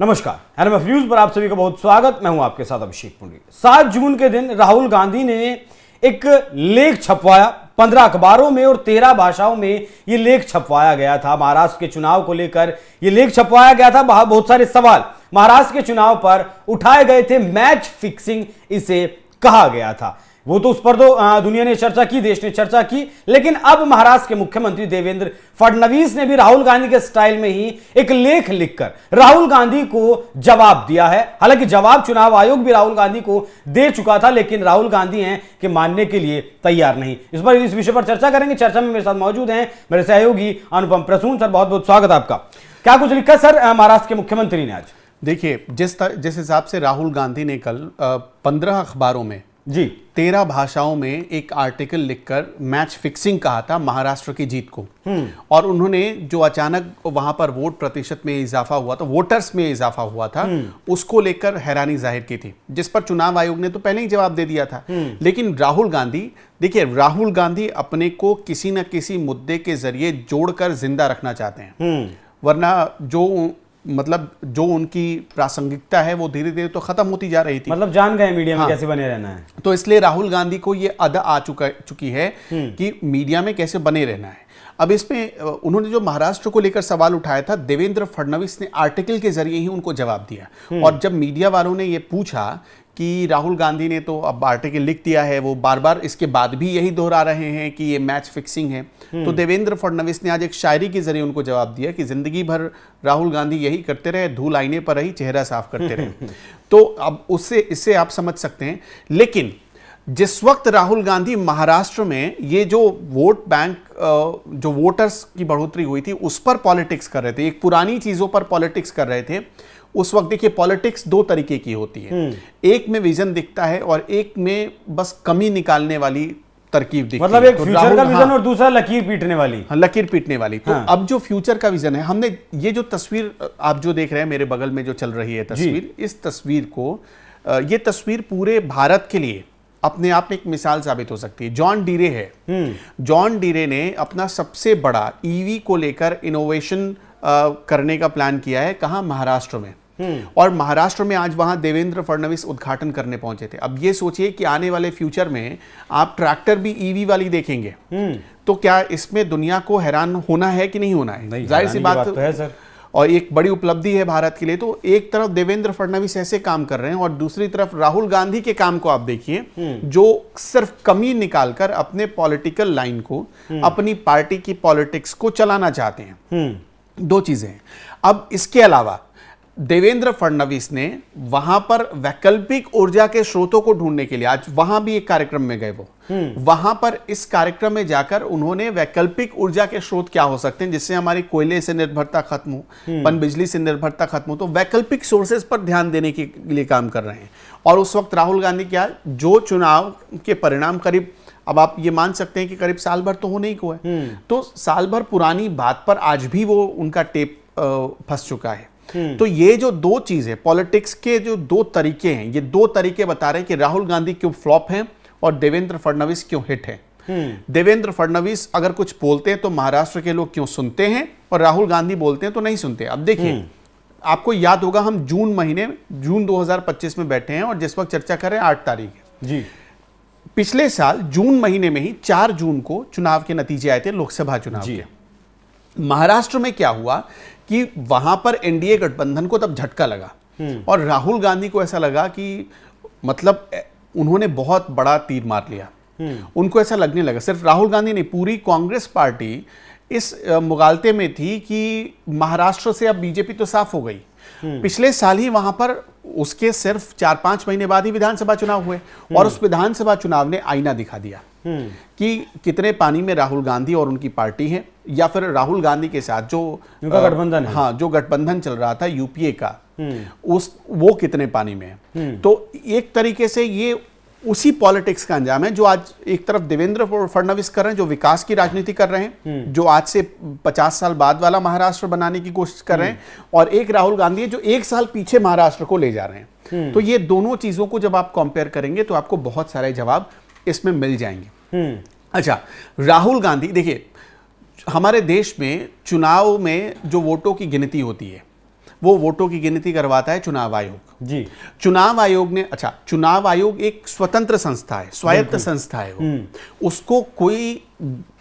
नमस्कार, NMF news पर आप सभी का बहुत स्वागत। मैं हूं आपके साथ अभिषेक पुंडरी। 7 जून के दिन राहुल गांधी ने एक लेख छपवाया 15 अखबारों में और 13 भाषाओं में यह लेख छपवाया गया था। महाराष्ट्र के चुनाव को लेकर यह लेख छपवाया गया था। बहुत सारे सवाल महाराष्ट्र के चुनाव पर उठाए गए थे। मैच फिक्सिंग इसे कहा गया था। वो तो उस पर तो दुनिया ने चर्चा की, देश ने चर्चा की, लेकिन अब महाराष्ट्र के मुख्यमंत्री देवेंद्र फडणवीस ने भी राहुल गांधी के स्टाइल में ही एक लेख लिखकर राहुल गांधी को जवाब दिया है। हालांकि जवाब चुनाव आयोग भी राहुल गांधी को दे चुका था, लेकिन राहुल गांधी हैं कि मानने के लिए तैयार नहीं। इस विषय पर चर्चा करेंगे। चर्चा में मेरे साथ मौजूद हैं मेरे सहयोगी अनुपम प्रसून। सर, बहुत बहुत स्वागत आपका। क्या कुछ लिखा सर महाराष्ट्र के मुख्यमंत्री ने आज? देखिए, जिस हिसाब से राहुल गांधी ने कल 15 अखबारों में जी 13 भाषाओं में एक आर्टिकल लिखकर मैच फिक्सिंग कहा था महाराष्ट्र की जीत को, और उन्होंने जो अचानक वहां पर वोट प्रतिशत में इजाफा हुआ था, वोटर्स में इजाफा हुआ था, उसको लेकर हैरानी जाहिर की थी, जिस पर चुनाव आयोग ने तो पहले ही जवाब दे दिया था। लेकिन राहुल गांधी, देखिए, राहुल गांधी अपने को किसी न किसी मुद्दे के जरिए जोड़कर जिंदा रखना चाहते हैं, वरना जो उनकी प्रासंगिकता है वो धीरे धीरे तो खत्म होती जा रही थी। मतलब जान गए मीडिया में कैसे बने रहना है। तो इसलिए राहुल गांधी को ये अदा आ चुकी है कि मीडिया में कैसे बने रहना है। अब इसमें उन्होंने जो महाराष्ट्र को लेकर सवाल उठाया था, देवेंद्र फडणवीस ने आर्टिकल के जरिए ही उनको जवाब दिया। और जब मीडिया वालों ने ये पूछा कि राहुल गांधी ने तो अब आर्टिकल लिख दिया है, वो बार बार इसके बाद भी यही दोहरा रहे हैं कि ये मैच फिक्सिंग है, तो देवेंद्र फडणवीस ने आज एक शायरी के जरिए उनको जवाब दिया कि जिंदगी भर राहुल गांधी यही करते रहे, धूल आईने पर रही, चेहरा साफ करते रहे। तो अब इससे आप समझ सकते हैं। लेकिन जिस वक्त राहुल गांधी महाराष्ट्र में ये जो वोट बैंक, जो वोटर्स की बढ़ोतरी हुई थी, उस पर पॉलिटिक्स कर रहे थे, एक पुरानी चीजों पर पॉलिटिक्स कर रहे थे, उस वक्त देखिए पॉलिटिक्स दो तरीके की होती है। एक में विजन दिखता है और एक में बस कमी निकालने वाली तरकीब दिखती है। मतलब एक फ्यूचर का विजन और दूसरा लकीर पीटने वाली। लकीर पीटने वाली। तो अब जो फ्यूचर का विजन है, हमने ये जो तस्वीर आप जो देख रहे हैं मेरे बगल में जो चल रही है तस्वीर, इस तस्वीर को, ये तस्वीर पूरे भारत के लिए अपने आप में एक मिसाल साबित हो सकती है। जॉन डीरे है। जॉन डीरे ने अपना सबसे बड़ा ईवी को लेकर इनोवेशन करने का प्लान किया है। कहां? महाराष्ट्र में। और महाराष्ट्र में आज वहां देवेंद्र फडणवीस उद्घाटन करने पहुंचे थे। अब ये सोचिए कि आने वाले फ्यूचर में आप ट्रैक्टर भी ईवी वाली देखेंगे, तो क्या इसमें दुनिया को हैरान होना है कि नहीं होना है? जाहिर सी बात तो है सर। और एक बड़ी उपलब्धि है भारत के लिए। तो एक तरफ देवेंद्र फडणवीस ऐसे काम कर रहे हैं और दूसरी तरफ राहुल गांधी के काम को आप देखिए, जो सिर्फ कमी निकालकर अपने पॉलिटिकल लाइन को, अपनी पार्टी की पॉलिटिक्स को चलाना चाहते हैं। दो चीजें हैं। अब इसके अलावा देवेंद्र फडणवीस ने वहां पर वैकल्पिक ऊर्जा के स्रोतों को ढूंढने के लिए, आज वहां भी एक कार्यक्रम में गए वो, वहां पर इस कार्यक्रम में जाकर उन्होंने वैकल्पिक ऊर्जा के स्रोत क्या हो सकते हैं जिससे हमारी कोयले से निर्भरता खत्म हो, पनबिजली से निर्भरता खत्म हो, तो वैकल्पिक सोर्सेज पर ध्यान देने के लिए काम कर रहे हैं। और उस वक्त राहुल गांधी क्या, जो चुनाव के परिणाम करीब, अब आप ये मान सकते हैं कि करीब साल भर तो होने ही को है, तो साल भर पुरानी बात पर आज भी वो उनका टेप फंस चुका है। तो ये जो दो चीजें, पॉलिटिक्स के जो दो तरीके हैं, ये दो तरीके बता रहे हैं कि राहुल गांधी क्यों फ्लॉप हैं और देवेंद्र फडणवीस क्यों हिट हैं। देवेंद्र फडणवीस अगर कुछ बोलते हैं तो महाराष्ट्र के लोग क्यों सुनते हैं, और राहुल गांधी बोलते हैं तो नहीं सुनते। अब देखिए, आपको याद होगा हम जून 2025 में बैठे हैं और जिस वक्त चर्चा कर रहे हैं 8 तारीख है जी। पिछले साल जून महीने में ही 4 जून को चुनाव के नतीजे आए थे, लोकसभा चुनाव के। महाराष्ट्र में क्या हुआ कि वहां पर एनडीए गठबंधन को तब झटका लगा और राहुल गांधी को ऐसा लगा कि मतलब उन्होंने बहुत बड़ा तीर मार लिया। उनको ऐसा लगने लगा, सिर्फ राहुल गांधी नहीं, पूरी कांग्रेस पार्टी इस मुगालते में थी कि महाराष्ट्र से अब बीजेपी तो साफ हो गई। पिछले साल ही वहां पर उसके सिर्फ 4-5 महीने बाद ही विधानसभा चुनाव हुए और उस विधानसभा चुनाव ने आईना दिखा दिया कि कितने पानी में राहुल गांधी और उनकी पार्टी है, या फिर राहुल गांधी के साथ जो गठबंधन है, हाँ, जो गठबंधन चल रहा था यूपीए का, वो कितने पानी में है। तो एक तरीके से ये उसी पॉलिटिक्स का अंजाम है जो आज एक तरफ देवेंद्र फडणवीस कर रहे हैं, जो विकास की राजनीति कर रहे हैं, जो आज से 50 साल बाद वाला महाराष्ट्र बनाने की कोशिश कर रहे हैं, और एक राहुल गांधी है जो 1 साल पीछे महाराष्ट्र को ले जा रहे हैं। तो ये दोनों चीजों को जब आप कंपेयर करेंगे तो आपको बहुत सारे जवाब इसमें मिल जाएंगे। अच्छा, राहुल गांधी, देखिए, हमारे देश में चुनाव में जो वोटों की गिनती होती है, वो वोटों की गिनती करवाता है चुनाव आयोग। जी। चुनाव आयोग ने, अच्छा, चुनाव आयोग एक स्वतंत्र संस्था है, स्वायत्त संस्था है वो। उसको कोई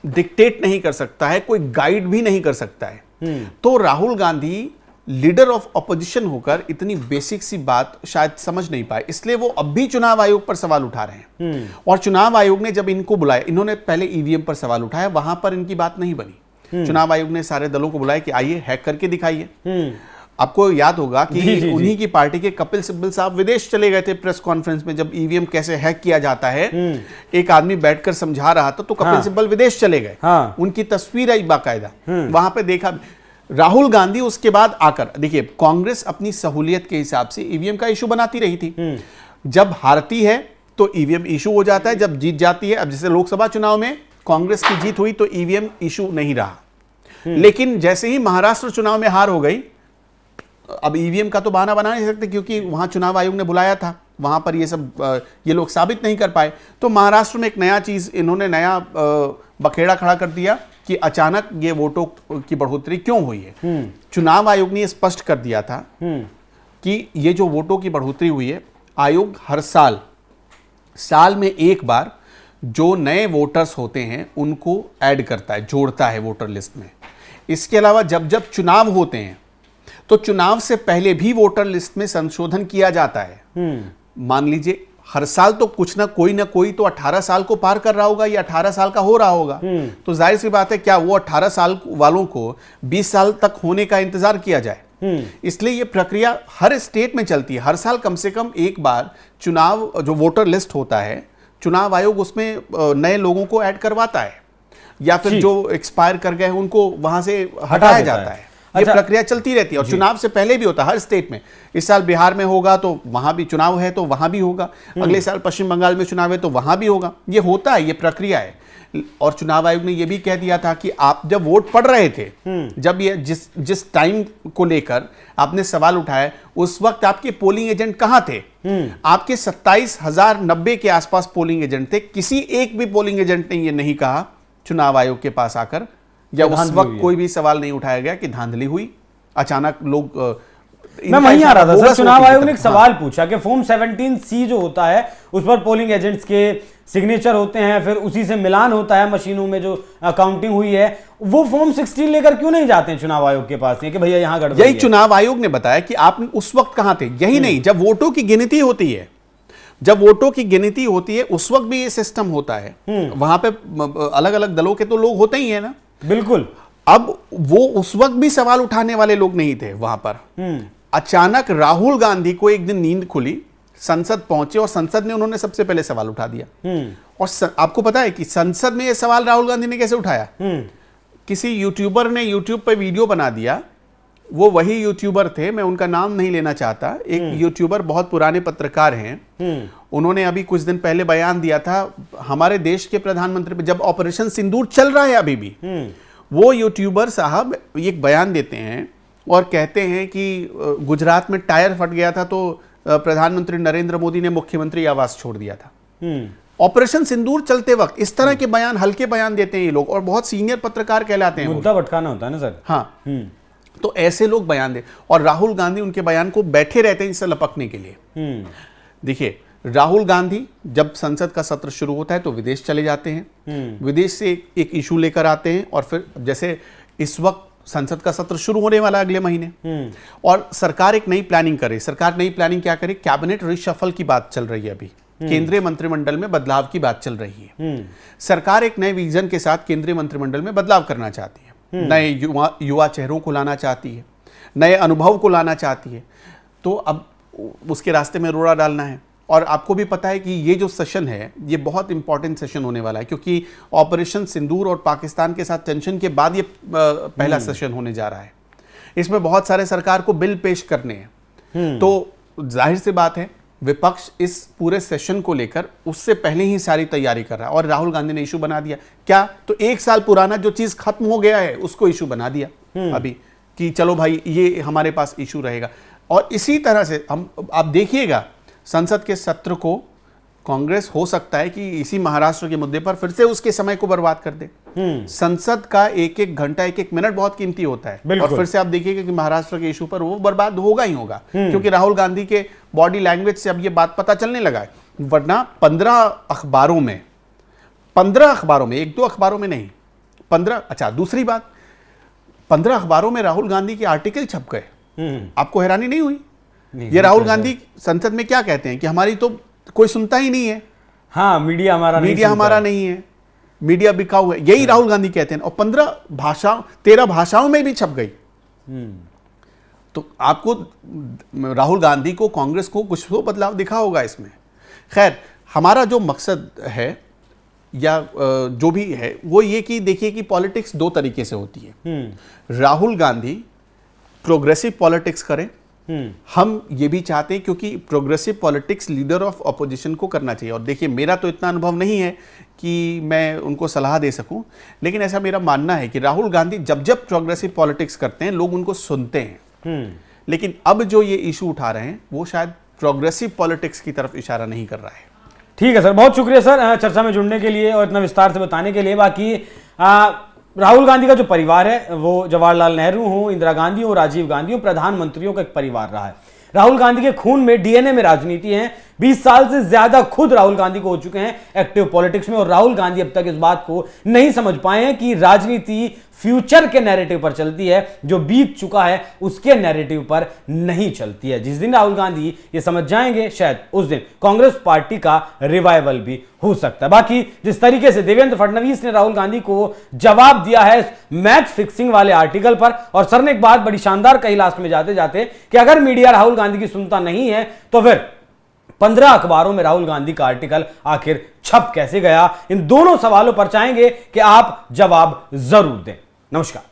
डिक्टेट नहीं कर सकता है, कोई गाइड भी नहीं कर सकता है। तो Rahul Gandhi leader of opposition होकर इतनी बेसिक सी बात शायद समझ नहीं पाए, इसलिए वो अब भी चुनाव आयोग पर सवाल उठा रहे हैं। और चुनाव आयोग ने जब इनको बुलाया, इन्होंने पहले ईवीएम पर सवाल उठाया, वहां पर इनकी बात नहीं बनी। चुनाव आयोग ने सारे दलों को बुलाया कि आइए हैक करके दिखाइए। आपको याद होगा कि उन्हीं की पार्टी के कपिल सिब्बल साहब विदेश चले गए थे प्रेस कॉन्फ्रेंस में, जब ईवीएम कैसे हैक किया जाता है एक आदमी बैठकर समझा रहा था, तो कपिल सिब्बल विदेश चले गए। उनकी तस्वीर आई बाकायदा, वहां पे देखा। राहुल गांधी उसके बाद आकर, देखिए, कांग्रेस अपनी सहूलियत के हिसाब से ईवीएम का इशू बनाती रही थी। जब हारती है तो ईवीएम इशू हो जाता है, जब जीत जाती है, अब जैसे लोकसभा चुनाव में कांग्रेस की जीत हुई तो ईवीएम इशू नहीं रहा। लेकिन जैसे ही महाराष्ट्र चुनाव में हार हो गई, अब ईवीएम का तो बहाना बना नहीं सकते, क्योंकि वहां चुनाव आयोग ने बुलाया था, वहां पर ये सब ये लोग साबित नहीं कर पाए। तो महाराष्ट्र में एक नया चीज इन्होंने, नया बखेड़ा खड़ा कर दिया कि अचानक ये वोटों की बढ़ोतरी क्यों हुई है। चुनाव आयोग ने ये स्पष्ट कर दिया था कि ये जो वोटों की बढ़ोतरी हुई है, आयोग हर साल में एक बार जो नए वोटर्स होते हैं उनको ऐड करता है, जोड़ता है वोटर लिस्ट में। इसके अलावा जब जब चुनाव होते हैं तो चुनाव से पहले भी वोटर लिस्ट में संशोधन किया जाता है। मान लीजिए हर साल तो कुछ ना कोई तो 18 साल को पार कर रहा होगा या 18 साल का हो रहा होगा, तो जाहिर सी बात है क्या वो 18 साल वालों को 20 साल तक होने का इंतजार किया जाए। इसलिए ये प्रक्रिया हर स्टेट में चलती है। हर साल कम से कम एक बार चुनाव, जो वोटर लिस्ट होता है, चुनाव आयोग उसमें नए लोगों को ऐड करवाता है, या फिर जो एक्सपायर कर गए उनको वहां से हटाया जाता है। ये प्रक्रिया चलती रहती है और चुनाव से पहले भी होता है हर स्टेट में। इस साल बिहार में होगा तो वहां भी चुनाव है तो वहां भी होगा, अगले साल पश्चिम बंगाल में चुनाव है तो वहां भी होगा। ये होता है, ये प्रक्रिया है। और चुनाव आयोग ने यह भी कह दिया था कि आप जब वोट पड़ रहे थे, जब ये जिस टाइम को लेकर आपने सवाल उठाया, उस वक्त आपके पोलिंग एजेंट कहां थे? आपके 27,090 के आसपास पोलिंग एजेंट थे। किसी एक भी पोलिंग एजेंट ने यह नहीं कहा चुनाव आयोग के पास आकर, या उस वक्त कोई भी सवाल नहीं उठाया गया कि धांधली हुई, अचानक लोग। मैं वहीं आ रहा था सर, चुनाव आयोग ने एक सवाल पूछा कि फॉर्म 17C जो होता है उस पर पोलिंग एजेंट्स के सिग्नेचर होते हैं, फिर उसी से मिलान होता है मशीनों में जो काउंटिंग हुई है, वो फॉर्म 16 लेकर क्यों नहीं जाते हैं चुनाव आयोग के पास कि भैया यहां गड़बड़ी है? यही चुनाव आयोग ने बताया कि आप उस वक्त कहां थे। यही नहीं, जब वोटों की गिनती होती है, उस वक्त भी ये सिस्टम होता है। वहां पे अलग अलग दलों के तो लोग होते ही है ना। बिल्कुल। अब वो उस वक्त भी सवाल उठाने वाले लोग नहीं थे वहां पर। अचानक राहुल गांधी को एक दिन नींद खुली, संसद पहुंचे और संसद में उन्होंने सबसे पहले सवाल उठा दिया। और आपको पता है कि संसद में ये सवाल राहुल गांधी ने कैसे उठाया? किसी यूट्यूबर ने यूट्यूब पर वीडियो बना दिया। वो वही यूट्यूबर थे, मैं उनका नाम नहीं लेना चाहता, एक यूट्यूबर बहुत पुराने पत्रकार हैं। उन्होंने अभी कुछ दिन पहले बयान दिया था हमारे देश के प्रधानमंत्री पे, जब ऑपरेशन सिंदूर चल रहा है अभी भी। वो यूट्यूबर साहब एक बयान देते हैं और कहते हैं कि गुजरात में टायर फट गया था तो प्रधानमंत्री नरेंद्र मोदी ने मुख्यमंत्री आवास छोड़ दिया था। ऑपरेशन सिंदूर चलते वक्त इस तरह के बयान, हल्के बयान देते हैं ये लोग, और बहुत सीनियर पत्रकार कहलाते हैं। मुद्दा भटकाना होता है ना सर। हाँ, तो ऐसे लोग बयान दे, और राहुल गांधी उनके बयान को बैठे रहते हैं इससे लपकने के लिए। देखिए, राहुल गांधी जब संसद का सत्र शुरू होता है तो विदेश चले जाते हैं, विदेश से एक इशू लेकर आते हैं, और फिर जैसे इस वक्त संसद का सत्र शुरू होने वाला अगले महीने, और सरकार एक नई प्लानिंग करे। सरकार नई प्लानिंग क्या करे? कैबिनेट रिशफल की बात चल रही है अभी, केंद्रीय मंत्रिमंडल में बदलाव की बात चल रही है। सरकार एक नए विजन के साथ केंद्रीय मंत्रिमंडल में बदलाव करना चाहती है, नए युवा चेहरों को लाना चाहती है, नए अनुभव को लाना चाहती है। तो अब उसके रास्ते में रोड़ा डालना है। और आपको भी पता है कि ये जो सेशन है ये बहुत इंपॉर्टेंट सेशन होने वाला है, क्योंकि ऑपरेशन सिंदूर और पाकिस्तान के साथ टेंशन के बाद ये पहला सेशन होने जा रहा है। इसमें बहुत सारे सरकार को बिल पेश करने हैं। तो जाहिर सी बात है विपक्ष इस पूरे सेशन को लेकर उससे पहले ही सारी तैयारी कर रहा है, और राहुल गांधी ने इशू बना दिया। क्या? तो एक साल पुराना जो चीज खत्म हो गया है उसको इशू बना दिया अभी, कि चलो भाई ये हमारे पास इशू रहेगा। और इसी तरह से आप देखिएगा संसद के सत्र को कांग्रेस हो सकता है कि इसी महाराष्ट्र के मुद्दे पर फिर से उसके समय को बर्बाद कर दे। संसद का एक एक घंटा, एक एक मिनट बहुत कीमती होता है, और फिर से आप देखिएगा कि महाराष्ट्र के इशू पर वो बर्बाद होगा ही होगा, क्योंकि राहुल गांधी के बॉडी लैंग्वेज से अब ये बात पता चलने लगा है। वरना 15 अखबारों में, 15 अखबारों में, एक दो अखबारों में नहीं, 15, अच्छा दूसरी बात, 15 अखबारों में राहुल गांधी के आर्टिकल छप गए। आपको हैरानी नहीं हुई? ये राहुल गांधी संसद में क्या कहते हैं कि हमारी तो कोई सुनता ही नहीं है। हाँ, मीडिया हमारा नहीं है, मीडिया बिकाऊ है, यही राहुल गांधी कहते हैं। और 15 भाषाओं, 13 भाषाओं में भी छप गई। तो आपको, राहुल गांधी को, कांग्रेस को कुछ तो बदलाव दिखा होगा इसमें। खैर, हमारा जो मकसद है या जो भी है वो ये कि देखिए कि पॉलिटिक्स दो तरीके से होती है। राहुल गांधी प्रोग्रेसिव पॉलिटिक्स करें, हम ये भी चाहते हैं, क्योंकि progressive politics leader of opposition को करना चाहिए। और देखिए, मेरा तो इतना अनुभव नहीं है कि मैं उनको सलाह दे सकूं, लेकिन ऐसा मेरा मानना है कि राहुल गांधी जब जब प्रोग्रेसिव पॉलिटिक्स करते हैं लोग उनको सुनते हैं। लेकिन अब जो ये इशू उठा रहे हैं वो शायद प्रोग्रेसिव पॉलिटिक्स की तरफ इशारा नहीं कर रहा है। ठीक है सर, बहुत शुक्रिया सर चर्चा में जुड़ने के लिए और इतना विस्तार से बताने के लिए। बाकी राहुल गांधी का जो परिवार है वो जवाहरलाल नेहरू हो, इंदिरा गांधी हो, राजीव गांधी हो, प्रधानमंत्रियों का एक परिवार रहा है। राहुल गांधी के खून में, डीएनए में राजनीति है। 20 साल से ज्यादा खुद राहुल गांधी को हो चुके हैं एक्टिव पॉलिटिक्स में, और राहुल गांधी अब तक इस बात को नहीं समझ पाए हैं कि राजनीति फ्यूचर के नैरेटिव पर चलती है, जो बीत चुका है उसके नैरेटिव पर नहीं चलती है। जिस दिन राहुल गांधी ये समझ जाएंगे, शायद उस दिन कांग्रेस पार्टी का रिवाइवल भी हो सकता है। बाकी जिस तरीके से देवेंद्र फडणवीस ने राहुल गांधी को जवाब दिया है इस मैच फिक्सिंग वाले आर्टिकल पर, और सर ने एक बात बड़ी शानदार कही लास्ट में जाते जाते कि अगर मीडिया राहुल गांधी की सुनता नहीं है तो फिर 15 अखबारों में राहुल गांधी का आर्टिकल आखिर छप कैसे गया। इन दोनों सवालों पर चाहेंगे कि आप जवाब जरूर दें। नमस्कार।